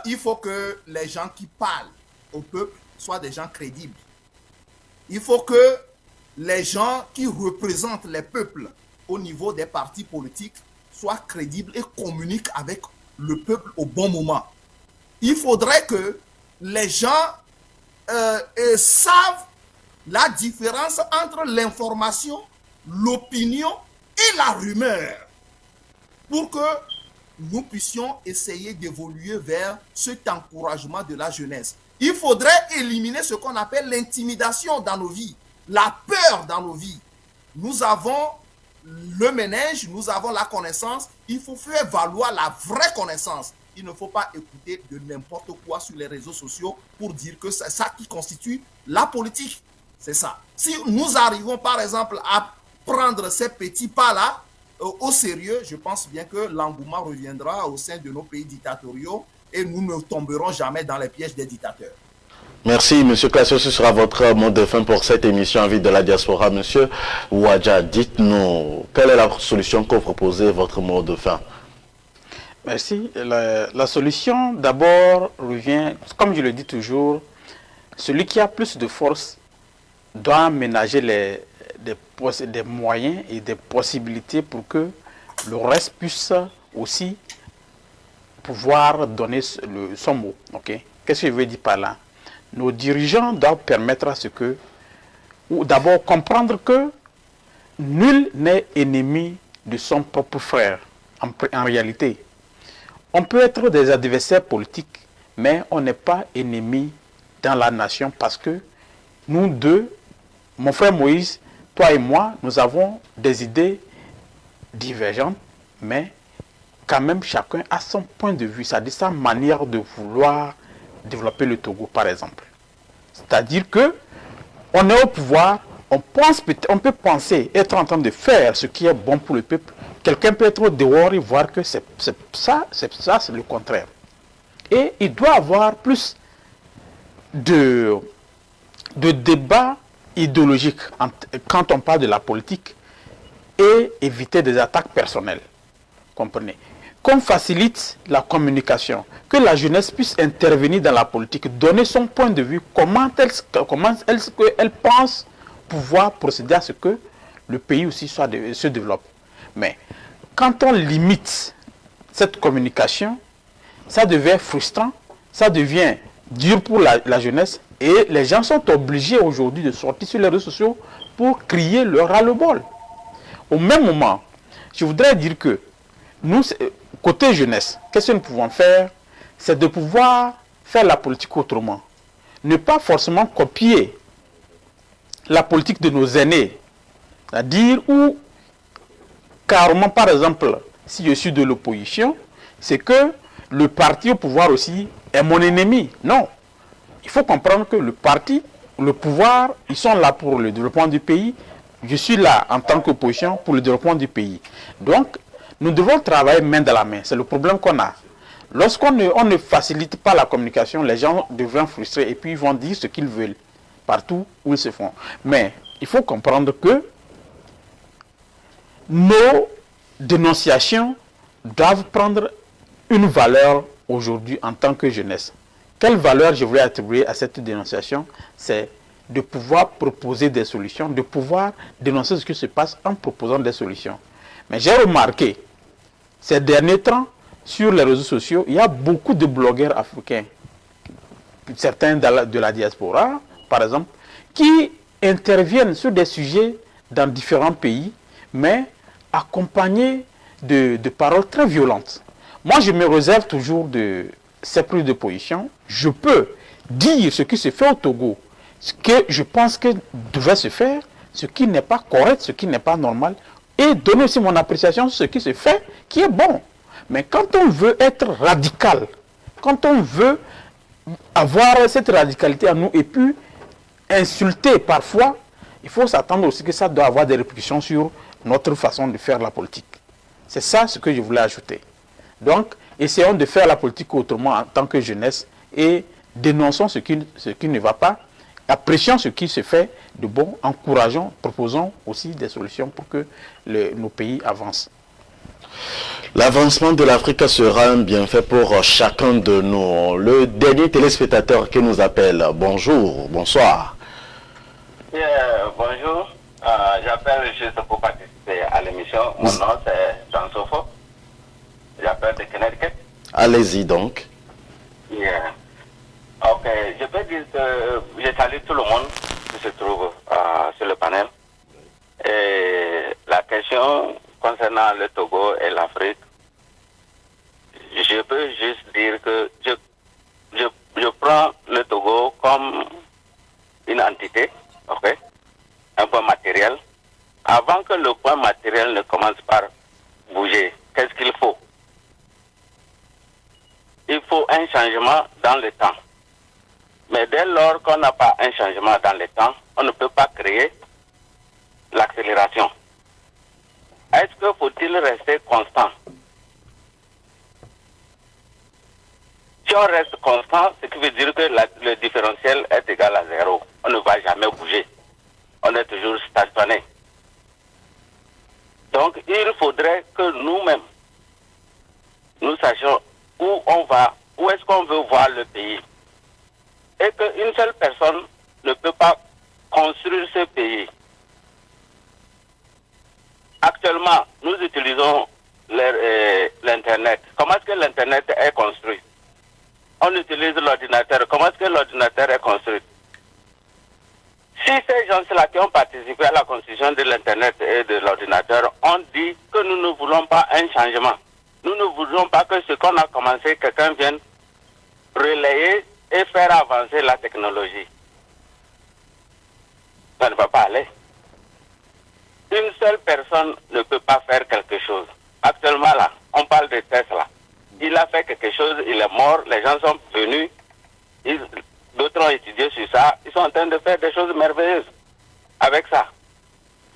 B: Il faut que les gens qui parlent au peuple soient des gens crédibles. Il faut que les gens qui représentent les peuples au niveau des partis politiques soient crédibles et communiquent avec le peuple au bon moment. Il faudrait que les gens savent la différence entre l'information, l'opinion et la rumeur pour que nous puissions essayer d'évoluer vers cet encouragement de la jeunesse. Il faudrait éliminer ce qu'on appelle l'intimidation dans nos vies, la peur dans nos vies. Nous avons le ménage, nous avons la connaissance, il faut faire valoir la vraie connaissance. Il ne faut pas écouter de n'importe quoi sur les réseaux sociaux pour dire que c'est ça qui constitue la politique. C'est ça. Si nous arrivons par exemple à prendre ces petits pas-là au sérieux, je pense bien que l'engouement reviendra au sein de nos pays dictatoriaux et nous ne tomberons jamais dans les pièges des dictateurs.
A: Merci, Monsieur Classio. Ce sera votre mot de fin pour cette émission en vie de la diaspora. Monsieur Ouadja, dites-nous, quelle est la solution que vous proposez, votre mot de fin?
C: Merci. La solution, d'abord, revient, comme je le dis toujours, celui qui a plus de force doit ménager des moyens et des possibilités pour que le reste puisse aussi pouvoir donner son mot. Okay? Qu'est-ce que je veux dire par là? Nos dirigeants doivent permettre à ce que, ou d'abord comprendre que nul n'est ennemi de son propre frère, en réalité. On peut être des adversaires politiques, mais on n'est pas ennemis dans la nation parce que nous deux, mon frère Moïse, toi et moi, nous avons des idées divergentes, mais quand même chacun a son point de vue, c'est-à-dire sa manière de vouloir développer le Togo, par exemple. C'est-à-dire que on est au pouvoir, on peut penser être en train de faire ce qui est bon pour le peuple. Quelqu'un peut être au dehors et voir que c'est le contraire. Et il doit avoir plus de débats idéologiques quand on parle de la politique et éviter des attaques personnelles. Comprenez? Qu'on facilite la communication, que la jeunesse puisse intervenir dans la politique, donner son point de vue, comment elle pense pouvoir procéder à ce que le pays aussi se développe. Mais quand on limite cette communication, ça devient frustrant, ça devient dur pour la jeunesse et les gens sont obligés aujourd'hui de sortir sur les réseaux sociaux pour crier leur ras-le-bol. Au même moment, je voudrais dire que nous, côté jeunesse, qu'est-ce que nous pouvons faire? C'est de pouvoir faire la politique autrement. Ne pas forcément copier la politique de nos aînés. C'est-à-dire où, carrément, par exemple, si je suis de l'opposition, c'est que le parti au pouvoir aussi est mon ennemi. Non. Il faut comprendre que le parti, le pouvoir, ils sont là pour le développement du pays. Je suis là en tant qu'opposition pour le développement du pays. Donc, nous devons travailler main dans la main. C'est le problème qu'on a. Lorsqu'on ne facilite pas la communication, les gens deviennent frustrés et puis ils vont dire ce qu'ils veulent partout où ils se font. Mais il faut comprendre que nos dénonciations doivent prendre une valeur aujourd'hui en tant que jeunesse. Quelle valeur je voulais attribuer à cette dénonciation? C'est de pouvoir proposer des solutions, de pouvoir dénoncer ce qui se passe en proposant des solutions. Mais j'ai remarqué, ces derniers temps, sur les réseaux sociaux, il y a beaucoup de blogueurs africains, certains de la diaspora, par exemple, qui interviennent sur des sujets dans différents pays, mais accompagnés de paroles très violentes. Moi, je me réserve toujours de ces prises de position. Je peux dire ce qui se fait au Togo, ce que je pense que devait se faire, ce qui n'est pas correct, ce qui n'est pas normal, et donner aussi mon appréciation sur ce qui se fait, qui est bon. Mais quand on veut être radical, quand on veut avoir cette radicalité à nous et puis insulter parfois, il faut s'attendre aussi que ça doit avoir des répercussions sur notre façon de faire la politique. C'est ça ce que je voulais ajouter. Donc, essayons de faire la politique autrement en tant que jeunesse et dénonçons ce qui ne va pas, apprécions ce qui se fait de bon, encourageons, proposons aussi des solutions pour que nos pays avancent.
A: L'avancement de l'Afrique sera un bienfait pour chacun de nous. Le dernier téléspectateur qui nous appelle, bonjour, bonsoir.
D: Bonjour, j'appelle juste pour participer à l'émission. Mon nom c'est Jean Sofo. J'appelle de Connecticut.
A: Allez-y donc.
D: Yeah. Ok, je peux dire que je salue tout le monde qui se trouve sur le panel. Et la question concernant le Togo et l'Afrique, je peux juste dire que je prends le Togo comme une entité, ok, un point matériel. Avant que le point matériel ne commence par bouger, qu'est-ce qu'il faut? Il faut un changement dans le temps. Mais dès lors qu'on n'a pas un changement dans le temps, on ne peut pas créer l'accélération. Est-ce que faut-il rester constant? Si on reste constant, ce qui veut dire que le différentiel est égal à 0. On ne va jamais bouger. On est toujours stationné. Donc, il faudrait que nous-mêmes, nous sachions où on va, où est-ce qu'on veut voir le pays. Et qu'une seule personne ne peut pas construire ce pays. Actuellement, nous utilisons l'Internet. Comment est-ce que l'Internet est construit? On utilise l'ordinateur. Comment est-ce que l'ordinateur est construit? Si ces gens-là qui ont participé à la construction de l'Internet et de l'ordinateur ont dit que nous ne voulons pas un changement, nous ne voulons pas que ce qu'on a commencé, quelqu'un vienne relayer et faire avancer la technologie, ça ne va pas aller. Une seule personne ne peut pas faire quelque chose. Actuellement, là, on parle de Tesla. Il a fait quelque chose, il est mort, les gens sont venus, d'autres ont étudié sur ça, ils sont en train de faire des choses merveilleuses avec ça.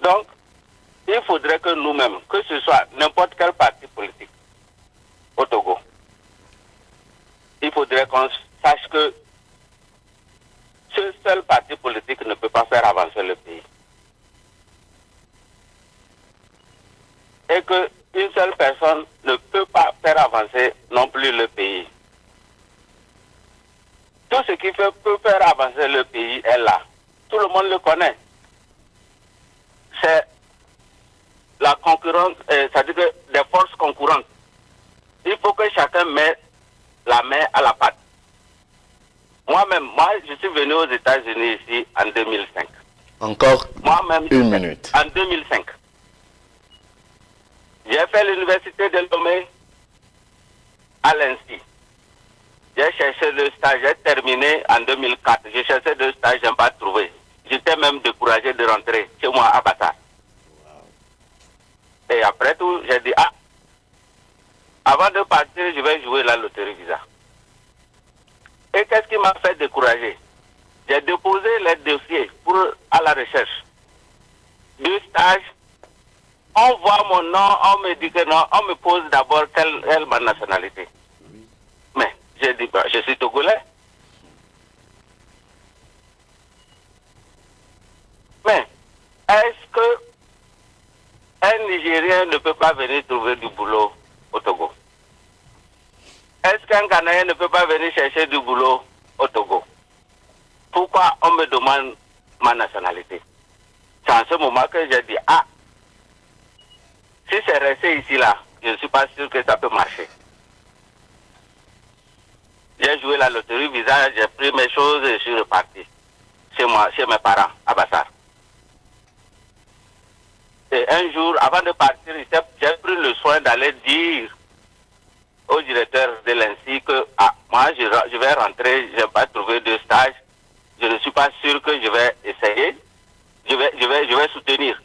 D: Donc, il faudrait que nous-mêmes, que ce soit n'importe quel parti politique au Togo, il faudrait qu'on sache que ce seul parti politique ne peut pas faire avancer le pays. Et qu'une seule personne ne peut pas faire avancer non plus le pays. Tout ce qui peut faire avancer le pays est là. Tout le monde le connaît. C'est la concurrence, c'est-à-dire que des forces concurrentes. Il faut que chacun mette la main à la pâte. Moi-même, je suis venu aux États-Unis ici en 2005.
A: Encore
D: Moi-même,
A: une minute.
D: En 2005. J'ai fait l'université de Lomé à l'INSTI. J'ai cherché le stage, j'ai terminé en 2004. J'ai cherché le stage, je n'ai pas trouvé. J'étais même découragé de rentrer chez moi à Bata. Et après tout, j'ai dit, avant de partir, je vais jouer la loterie Visa. Et qu'est-ce qui m'a fait décourager? J'ai déposé les dossiers à la recherche du stage. On voit mon nom, on me dit que non, on me pose d'abord quelle est ma nationalité. Mais j'ai dit, je suis togolais. Mais est-ce que un Nigérien ne peut pas venir trouver du boulot au Togo? Est-ce qu'un Ghanéen ne peut pas venir chercher du boulot au Togo? Pourquoi on me demande ma nationalité? C'est en ce moment que j'ai dit, si c'est resté ici là, je ne suis pas sûr que ça peut marcher. J'ai joué la loterie Visa, j'ai pris mes choses et je suis reparti chez moi, chez mes parents, à Bassar. Et un jour, avant de partir, j'ai pris le soin d'aller dire au directeur de l'INSI que moi je vais rentrer, je n'ai pas trouvé de stage, je ne suis pas sûr que je vais essayer, je vais soutenir.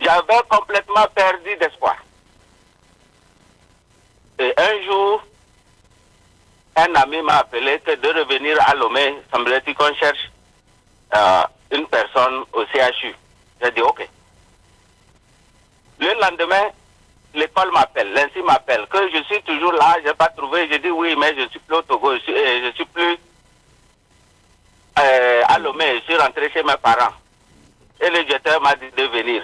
D: J'avais complètement perdu d'espoir. Et un jour, un ami m'a appelé que de revenir à Lomé, semble-t-il qu'on cherche une personne au CHU. J'ai dit OK. Le lendemain, l'école m'appelle, l'INSI m'appelle, que je suis toujours là, je n'ai pas trouvé. Je dis oui, mais je suis plus au Togo, je suis plus à Lomé, je suis rentré chez mes parents. Et le directeur m'a dit de venir.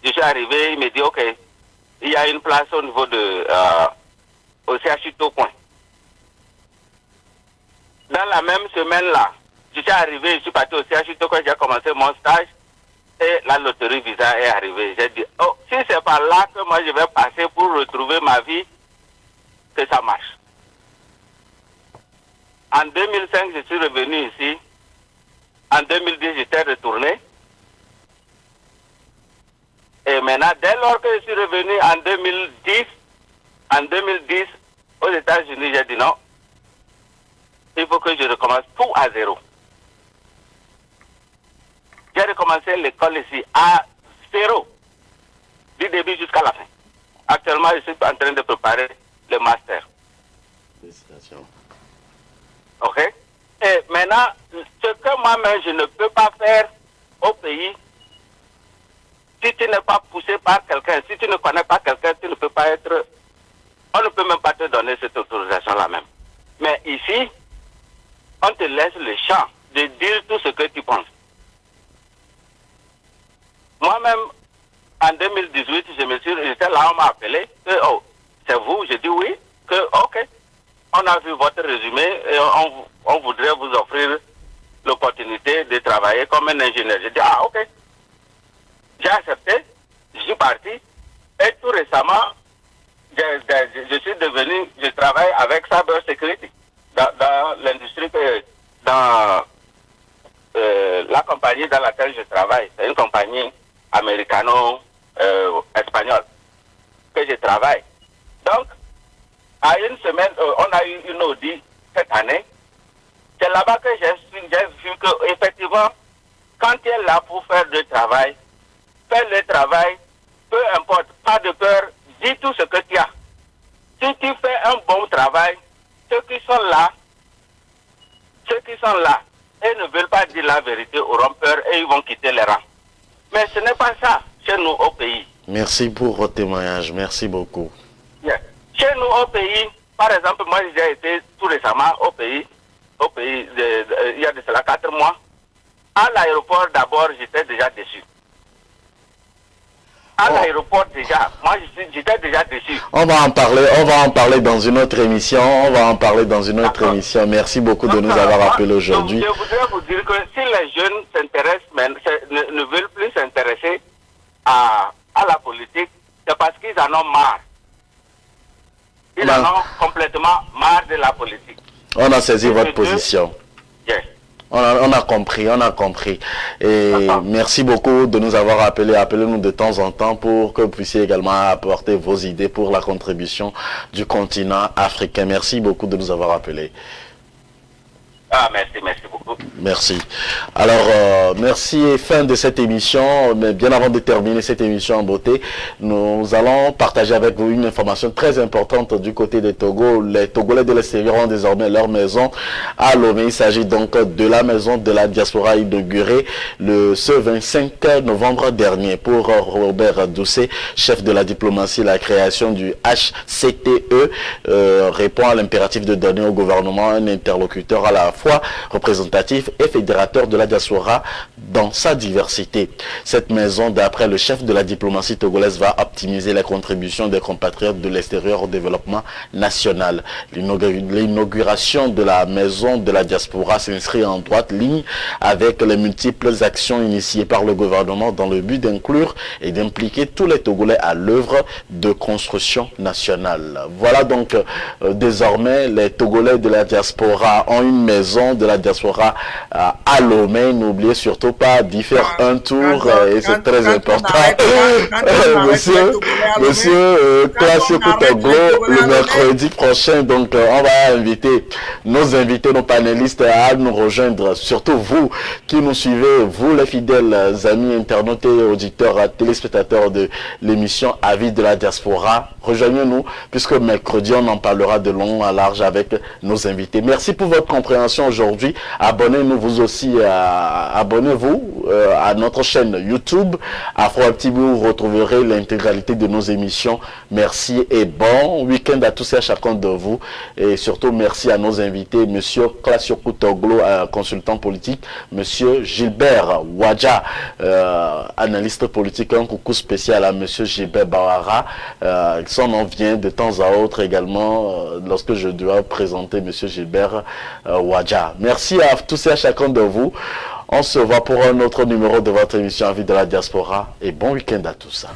D: Je suis arrivé, il me dit OK, il y a une place au niveau de au CHU Tocoin. Dans la même semaine-là, je suis arrivé, je suis parti au CHU Tocoin, j'ai commencé mon stage et la loterie Visa est arrivée. J'ai dit, si c'est par là que moi je vais passer pour retrouver ma vie, que ça marche. En 2005, je suis revenu ici. En 2010, j'étais retourné. Et maintenant, dès lors que je suis revenu en 2010, aux États-Unis, j'ai dit non. Il faut que je recommence tout à zéro. J'ai recommencé l'école ici à zéro, du début jusqu'à la fin. Actuellement, je suis en train de préparer le master.
A: Félicitations.
D: OK? Et maintenant, ce que moi-même je ne peux pas faire au pays, si tu n'es pas poussé par quelqu'un, si tu ne connais pas quelqu'un, tu ne peux pas être... On ne peut même pas te donner cette autorisation-là même. Mais ici, on te laisse le champ de dire tout ce que tu penses. Moi-même, en 2018, j'étais là, on m'a appelé, que, oh, c'est vous, j'ai dit oui, que ok, on a vu votre résumé et on voudrait vous offrir l'opportunité de travailler comme un ingénieur. J'ai dit, ah ok, j'ai accepté, je suis parti et tout récemment, je suis devenu, je travaille avec Cyber Security dans l'industrie, dans la compagnie dans laquelle je travaille, c'est une compagnie américano-espagnole que je travaille. Donc, à une semaine, on a eu une audit cette année. C'est là-bas que j'ai vu qu'effectivement, quand tu es là pour faire le travail, fais le travail, peu importe, pas de peur, dis tout ce que tu as. Si tu fais un bon travail, ceux qui sont là et ne veulent pas dire la vérité auront peur et ils vont quitter les rangs. Mais ce n'est pas ça chez nous au pays.
A: Merci pour votre témoignage. Merci beaucoup.
D: Yeah. Chez nous au pays, par exemple, moi j'ai été tout récemment au pays, il y a de cela 4 mois. À l'aéroport d'abord, j'étais déjà déçu. À l'aéroport déjà, moi j'étais déjà déçu.
A: On va en parler dans une autre émission. Merci beaucoup de nous avoir appelés aujourd'hui.
D: Je voudrais vous dire que si les jeunes s'intéressent, ne veulent plus s'intéresser à la politique, c'est parce qu'ils en ont marre. Ils en ont complètement marre de la politique.
A: On a saisi votre position.
D: Yes.
A: On a compris. Et merci beaucoup de nous avoir appelés. Appelez-nous de temps en temps pour que vous puissiez également apporter vos idées pour la contribution du continent africain. Merci beaucoup de nous avoir appelés.
D: Ah, merci beaucoup.
A: Merci. Alors, merci et fin de cette émission. Mais bien avant de terminer cette émission en beauté, nous allons partager avec vous une information très importante du côté des Togo. Les Togolais de l'extérieur ont désormais leur maison à Lomé. Il s'agit donc de la maison de la diaspora inaugurée ce 25 novembre dernier. Pour Robert Doucet, chef de la diplomatie, la création du HCTE répond à l'impératif de donner au gouvernement un interlocuteur à la fois représentatif et fédérateur de la diaspora dans sa diversité. Cette maison, d'après le chef de la diplomatie togolaise, va optimiser la contribution des compatriotes de l'extérieur au développement national. L'inauguration de la maison de la diaspora s'inscrit en droite ligne avec les multiples actions initiées par le gouvernement dans le but d'inclure et d'impliquer tous les Togolais à l'œuvre de construction nationale. Voilà donc désormais les Togolais de la diaspora ont une maison de la diaspora à Lomé. N'oubliez surtout pas d'y faire un tour et c'est très important. Monsieur Classio Koutoglo, le mercredi prochain, donc on va inviter nos invités, nos panélistes à nous rejoindre, surtout vous qui nous suivez, vous les fidèles amis internautes et auditeurs, téléspectateurs de l'émission Avis de la diaspora. Rejoignez-nous puisque mercredi on en parlera de long à large avec nos invités. Merci pour votre compréhension aujourd'hui. Abonnez-nous vous aussi, abonnez-vous à notre chaîne YouTube AfroWeb TV où vous retrouverez l'intégralité de nos émissions. Merci et bon week-end à tous et à chacun de vous. Et surtout merci à nos invités, monsieur Classio Koutoglo, consultant politique, monsieur Gilbert Wadja, analyste politique. Un coucou spécial à monsieur Gilbert Bawara. Son nom vient de temps à autre également lorsque je dois présenter monsieur Gilbert Wadja. Merci à tous et à chacun de vous. On se voit pour un autre numéro de votre émission Avis de la diaspora et bon week-end à tous.